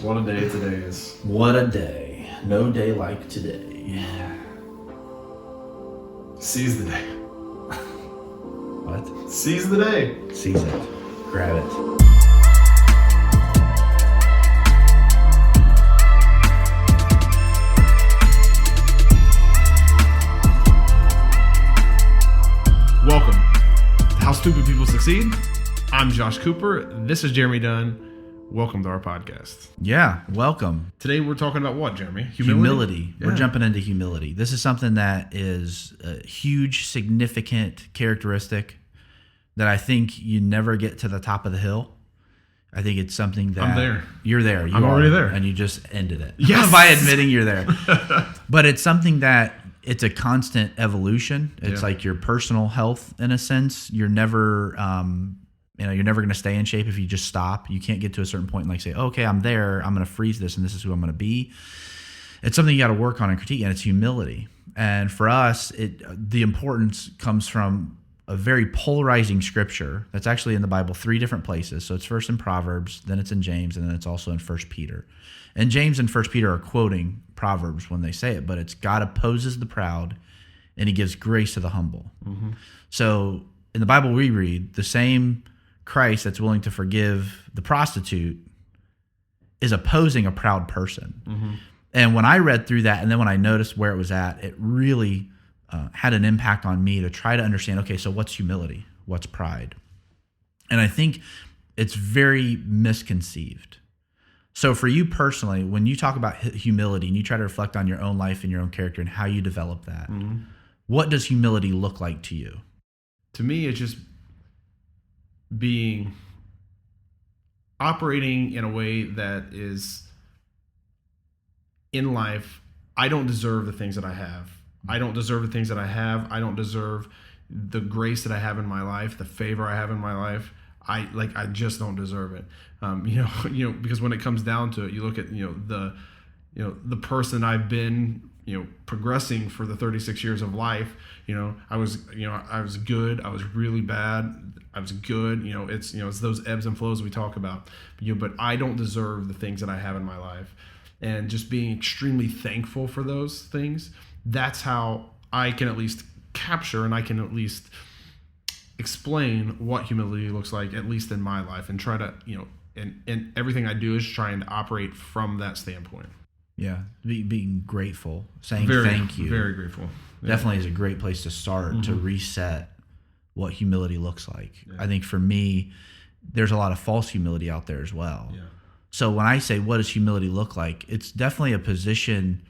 What a day today is. What a day. No day like today. Seize the day. What? Seize the day. Seize it. Grab it. Welcome to How Stupid People Succeed. I'm Josh Cooper. This is Jeremy Dunn. Welcome to our podcast. Yeah, welcome. Today we're talking about what, Jeremy? Humility. Yeah. We're jumping into humility. This is something that is a huge, significant characteristic that I think you never get to the top of the hill. I think it's something that... I'm there. You're there. I'm already there. And you just ended it. Yes. By admitting you're there. But it's something that it's a constant evolution. It's like your personal health in a sense. You're never... you're never going to stay in shape if you just stop. You can't get to a certain point and like say, okay, I'm there. I'm going to freeze this and this is who I'm going to be. It's something you got to work on and critique, and it's humility. And for us, the importance comes from a very polarizing scripture that's actually in the Bible, 3 different places. So it's first in Proverbs, then it's in James, and then it's also in 1 Peter. And James and 1 Peter are quoting Proverbs when they say it, but it's God opposes the proud and he gives grace to the humble. Mm-hmm. So in the Bible we read, the same Christ that's willing to forgive the prostitute is opposing a proud person. Mm-hmm. And when I read through that, and then when I noticed where it was at, it really had an impact on me to try to understand, okay, so what's humility? What's pride? And I think it's very misconceived. So for you personally, when you talk about humility and you try to reflect on your own life and your own character and how you develop that, what does humility look like to you? To me, it's just operating in a way that is in life. I don't deserve the things that I have. I don't deserve the things that I have. I don't deserve the grace that I have in my life, the favor I have in my life. I just don't deserve it. Because when it comes down to it, you look at the person I've been progressing for the 36 years of life. I was good. I was really bad. I was good. It's those ebbs and flows we talk about. But I don't deserve the things that I have in my life, and just being extremely thankful for those things. That's how I can at least capture, and I can at least explain what humility looks like, at least in my life, and try to and everything I do is trying to operate from that standpoint. Yeah, being grateful, saying thank you. Very grateful. Yeah. Definitely is a great place to start to reset what humility looks like. Yeah. I think for me, there's a lot of false humility out there as well. Yeah. So when I say what does humility look like, it's definitely a position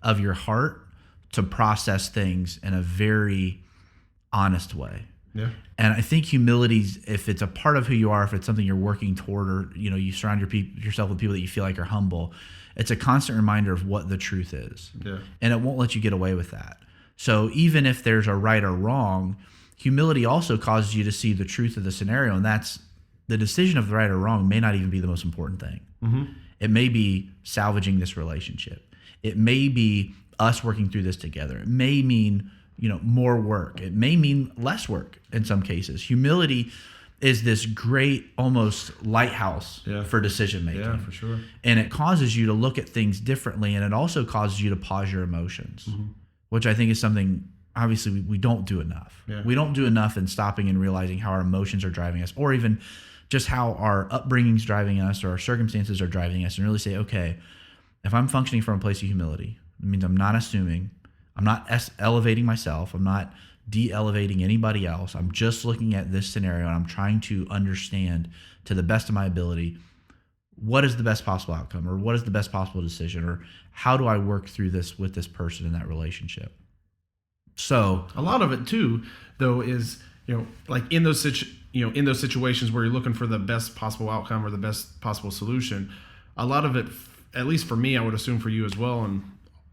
of your heart to process things in a very honest way. Yeah. And I think humility, if it's a part of who you are, if it's something you're working toward, or you surround yourself with people that you feel like are humble, it's a constant reminder of what the truth is. Yeah. And it won't let you get away with that. So even if there's a right or wrong, humility also causes you to see the truth of the scenario, and that's the decision of the right or wrong may not even be the most important thing. Mm-hmm. It may be salvaging this relationship. It may be us working through this together. It may mean more work. It may mean less work in some cases. Humility is this great almost lighthouse for decision making. Yeah, for sure. And it causes you to look at things differently, and it also causes you to pause your emotions, which I think is something obviously we don't do enough. Yeah. We don't do enough in stopping and realizing how our emotions are driving us, or even just how our upbringing is driving us, or our circumstances are driving us, and really say, okay, if I'm functioning from a place of humility, it means I'm not assuming, I'm not elevating myself, I'm not de-elevating anybody else. I'm just looking at this scenario and I'm trying to understand to the best of my ability what is the best possible outcome, or what is the best possible decision, or how do I work through this with this person in that relationship. So a lot of it too, though, is like in those situations where you're looking for the best possible outcome or the best possible solution. A lot of it, at least for me, I would assume for you as well, and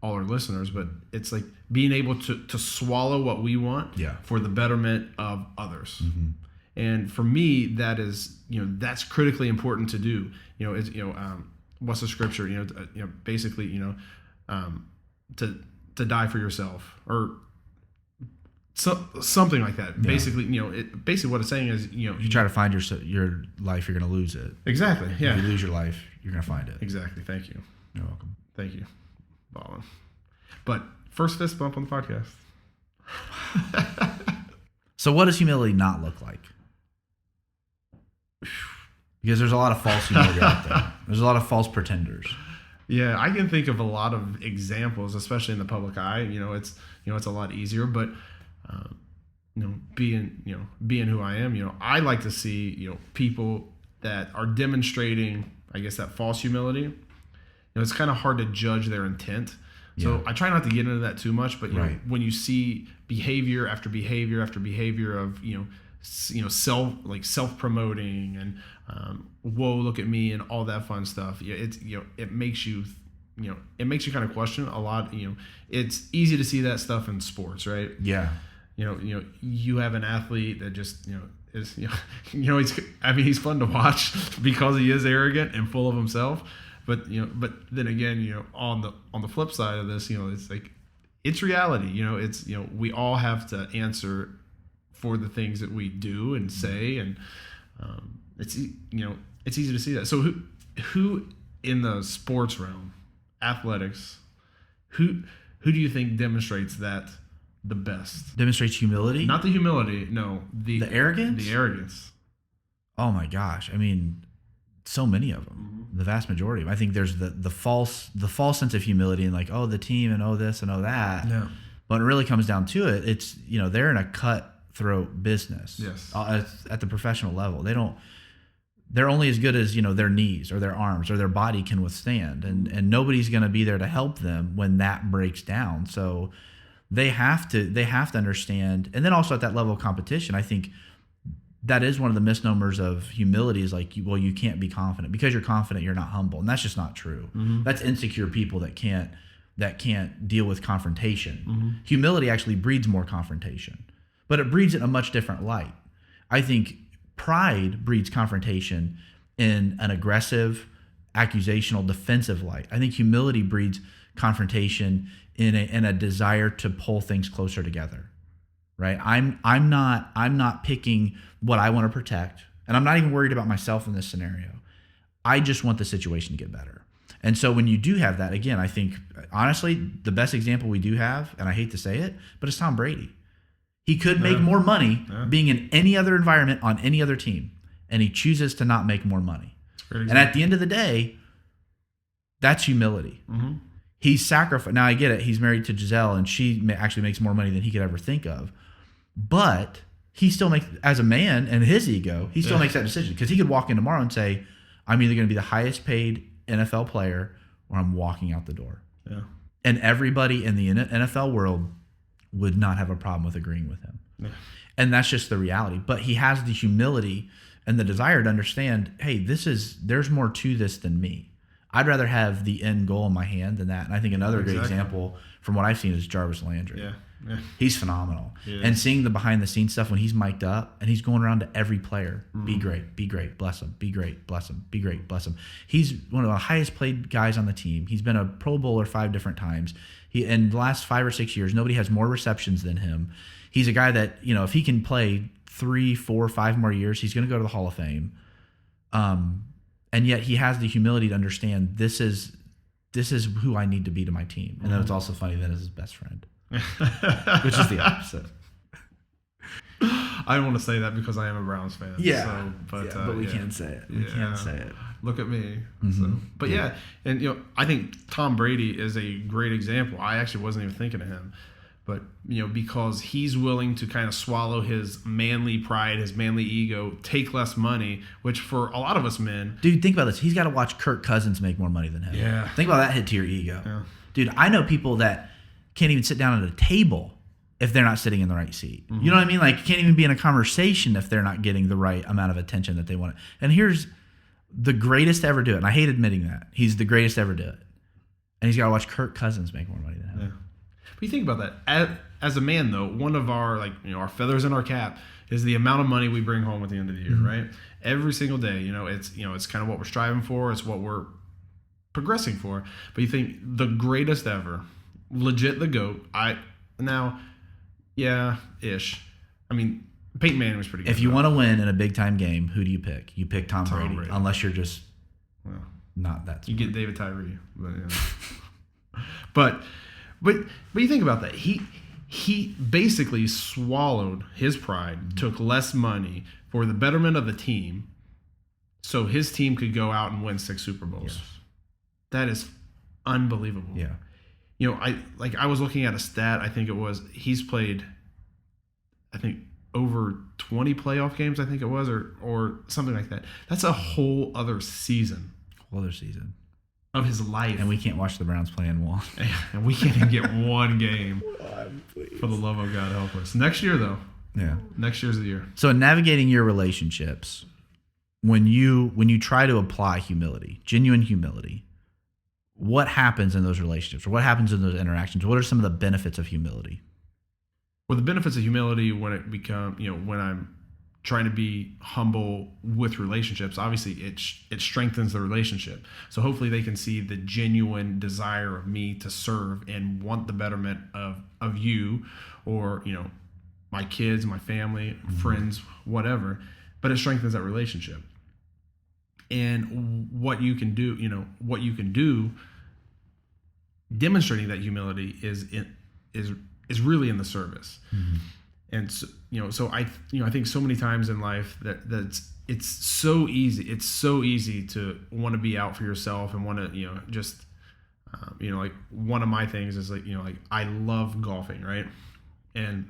all our listeners, but it's like being able to swallow what we want for the betterment of others. Mm-hmm. And for me, that is, that's critically important to do. What's the scripture? Basically, to die for yourself, or something like that. Basically, basically what it's saying is, you try to find your life, you're going to lose it. Exactly. Yeah. If you lose your life, you're going to find it. Exactly. Thank you. You're welcome. Thank you, Ballin. But first fist bump on the podcast. So what does humility not look like? Because there's a lot of false humility out there. There's a lot of false pretenders. Yeah, I can think of a lot of examples, especially in the public eye. It's a lot easier, but being who I am, I like to see people that are demonstrating, I guess, that false humility. It's kind of hard to judge their intent. So I try not to get into that too much, but when you see behavior after behavior after behavior of self promoting and whoa, look at me and all that fun stuff, it makes you kind of question a lot. It's easy to see that stuff in sports, right? Yeah. You have an athlete that just is he's fun to watch because he is arrogant and full of himself. But then again, on the flip side of this, it's like, it's reality. It's we all have to answer for the things that we do and say, and it's easy to see that. So who in the sports realm, athletics, who do you think demonstrates that the best? Demonstrates humility? Not the humility, no. The arrogance? The arrogance. Oh my gosh. I mean, so many of them. The vast majority of them. I think there's the false sense of humility and like, oh, the team and oh this and oh that. Yeah. But when it really comes down to it, it's they're in a cutthroat business. Yes. At the professional level, they're only as good as their knees or their arms or their body can withstand, and nobody's going to be there to help them when that breaks down. So they have to understand, and then also at that level of competition, I think that is one of the misnomers of humility is like, well, you can't be confident. Because you're confident, you're not humble. And that's just not true. Mm-hmm. That's insecure people that can't deal with confrontation. Mm-hmm. Humility actually breeds more confrontation, but it breeds it in a much different light. I think pride breeds confrontation in an aggressive, accusational, defensive light. I think humility breeds confrontation in a desire to pull things closer together. Right? I'm not picking what I want to protect, and I'm not even worried about myself in this scenario. I just want the situation to get better. And so when you do have that, again, I think honestly the best example we do have, and I hate to say it, but it's Tom Brady. He could make more money being in any other environment on any other team, and he chooses to not make more money. And at the end of the day, that's humility. Mm-hmm. He's sacrificed. Now I get it. He's married to Giselle, and she actually makes more money than he could ever think of. But he still makes, as a man and his ego, he still makes that decision, because he could walk in tomorrow and say, I'm either going to be the highest paid NFL player or I'm walking out the door. Yeah. And everybody in the NFL world would not have a problem with agreeing with him. Yeah. And that's just the reality. But he has the humility and the desire to understand, hey, there's more to this than me. I'd rather have the end goal in my hand than that. And I think another great example from what I've seen is Jarvis Landry. Yeah. Yeah. He's phenomenal. Yeah. And seeing the behind the scenes stuff when he's mic'd up and he's going around to every player, be great, bless him, be great, bless him, be great, bless him. He's one of the highest paid guys on the team. He's been a Pro Bowler 5 different times. In the last 5 or 6 years, nobody has more receptions than him. He's a guy that, if he can play 3, 4, 5 more years, he's going to go to the Hall of Fame. And yet he has the humility to understand this is who I need to be to my team. And then it's also funny that it's his best friend. Which is the opposite. I don't want to say that because I am a Browns fan. Yeah, so, but we can't say it. We can't say it. Look at me. Mm-hmm. So, but and I think Tom Brady is a great example. I actually wasn't even thinking of him, but because he's willing to kind of swallow his manly pride, his manly ego, take less money, which for a lot of us men, dude, think about this. He's got to watch Kirk Cousins make more money than him. Yeah, think about that hit to your ego. Yeah. Dude, I know people that can't even sit down at a table if they're not sitting in the right seat. Mm-hmm. You know what I mean? Like, can't even be in a conversation if they're not getting the right amount of attention that they want. And here's the greatest to ever do it. And I hate admitting that. He's the greatest to ever do it. And he's got to watch Kirk Cousins make more money than him. Yeah. But you think about that. As a man, though, one of our, our feathers in our cap is the amount of money we bring home at the end of the year, mm-hmm. right? Every single day, it's kind of what we're striving for. It's what we're progressing for. But you think the greatest ever, legit the GOAT. Now, Yeah, ish. I mean, Peyton Manning was pretty good. If you want to win in a big time game, who do you pick? You pick Tom Brady, Brady. unless you're just Well, not that smart. you get David Tyree. But, but you think about that. He basically swallowed his pride, took less money for the betterment of the team, so his team could go out and win 6 Super Bowls. Yes. That is unbelievable. Yeah. You know, I was looking at a stat. I think it was he's played, I think, over 20 playoff games. I think it was, or something like that. That's a whole other season Whole other season. of his life, And we can't watch the Browns play in one. and we can't even get one game. For the love of God, help us. Next year, though. Yeah. Next year's the year. So in navigating your relationships, when you try to apply humility, genuine humility, what happens in those relationships, or what happens in those interactions? What are some of the benefits of humility? Well, the benefits of humility when when I'm trying to be humble with relationships, obviously it strengthens the relationship. So hopefully they can see the genuine desire of me to serve and want the betterment of you, or my kids, my family, friends, whatever. But it strengthens that relationship. And what you can do, demonstrating that humility is really in the service. Mm-hmm. And so I think so many times in life that it's so easy. It's so easy to want to be out for yourself and want to just like one of my things is like I love golfing, right? And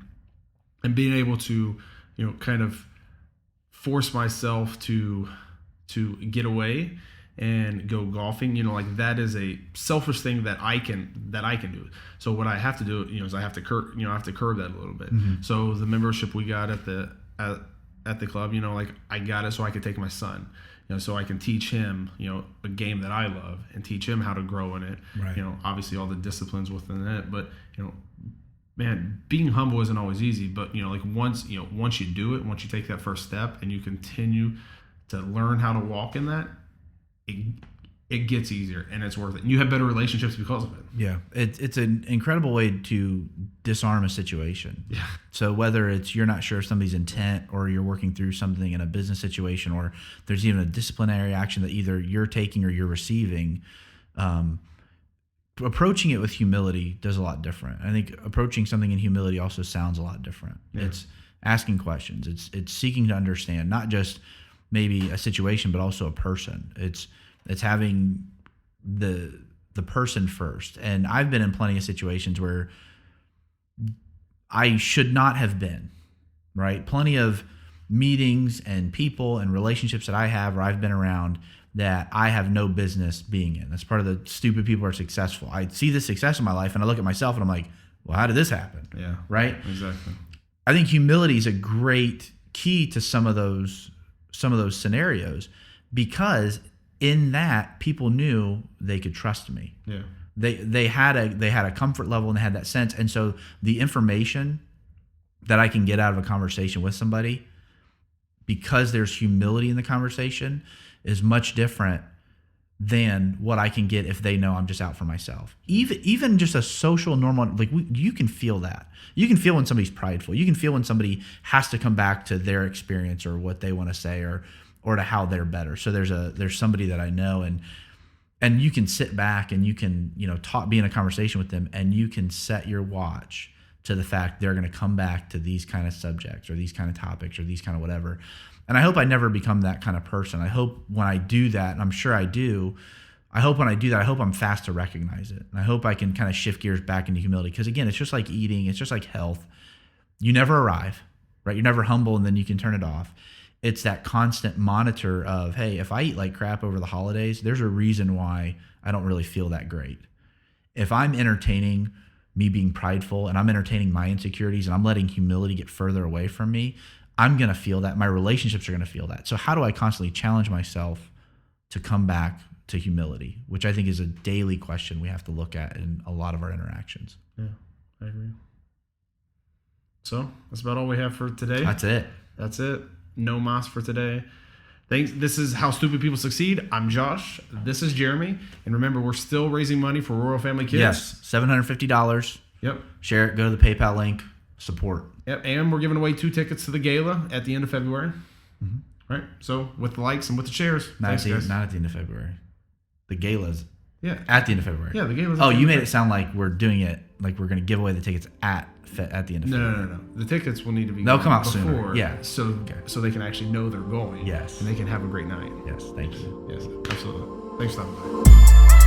being able to kind of force myself to get away and go golfing, like that is a selfish thing that I can do. So what I have to do, is I have to curb that a little bit. Mm-hmm. So the membership we got at the club, like I got it so I could take my son, so I can teach him, a game that I love and teach him how to grow in it. Right. Obviously all the disciplines within it, but man, being humble isn't always easy, but like once you do it, once you take that first step and you continue to learn how to walk in that, it gets easier and it's worth it. And you have better relationships because of it. Yeah. It's an incredible way to disarm a situation. Yeah. So whether it's you're not sure of somebody's intent, or you're working through something in a business situation, or there's even a disciplinary action that either you're taking or you're receiving, approaching it with humility does a lot different. I think approaching something in humility also sounds a lot different. Yeah. It's asking questions. It's seeking to understand not just maybe a situation, but also a person. It's having the person first. And I've been in plenty of situations where I should not have been, right? Plenty of meetings and people and relationships that I have, or I've been around, that I have no business being in. That's part of the stupid people who are successful. I see the success in my life and I look at myself and I'm like, well, how did this happen? Yeah. Right? Exactly. I think humility is a great key to some of those scenarios, because in that people knew they could trust me. Yeah. They had a comfort level and they had that sense. And so the information that I can get out of a conversation with somebody, because there's humility in the conversation, is much different than what I can get if they know I'm just out for myself. Even just a social normal, like you can feel that. You can feel when somebody's prideful. You can feel when somebody has to come back to their experience or what they want to say or to how they're better. So there's somebody that I know, and you can sit back and you can be in a conversation with them, and you can set your watch to the fact they're going to come back to these kind of subjects or these kind of topics or these kind of whatever. And I hope I never become that kind of person. I hope when I do that, and I'm sure I do, I hope I'm fast to recognize it. And I hope I can kind of shift gears back into humility. Because again, it's just like eating. It's just like health. You never arrive, right? You're never humble and then you can turn it off. It's that constant monitor of, hey, if I eat like crap over the holidays, there's a reason why I don't really feel that great. If I'm entertaining me being prideful and I'm entertaining my insecurities and I'm letting humility get further away from me, I'm going to feel that. My relationships are going to feel that. So how do I constantly challenge myself to come back to humility, which I think is a daily question we have to look at in a lot of our interactions. Yeah, I agree. So that's about all we have for today. That's it. No mas for today. Thanks. This is How Stupid People Succeed. I'm Josh. This is Jeremy. And remember, we're still raising money for Royal Family Kids. Yes, $750. Yep. Share it. Go to the PayPal link. support. Yep, and we're giving away 2 tickets to the gala at the end of February. Right. So with the likes and with the shares. Not at Thanks, the guys. end of February. The gala's Yeah. at the end of February. Yeah, the gala's. Oh, you made it sound like we're doing it like we're going to give away the tickets at the end of February. No. The tickets will need to be. They'll gone come out before, sooner. Yeah. So they can actually know they're going. Yes. And they can have a great night. Yes, thank you. Yes, absolutely. Thanks for stopping by.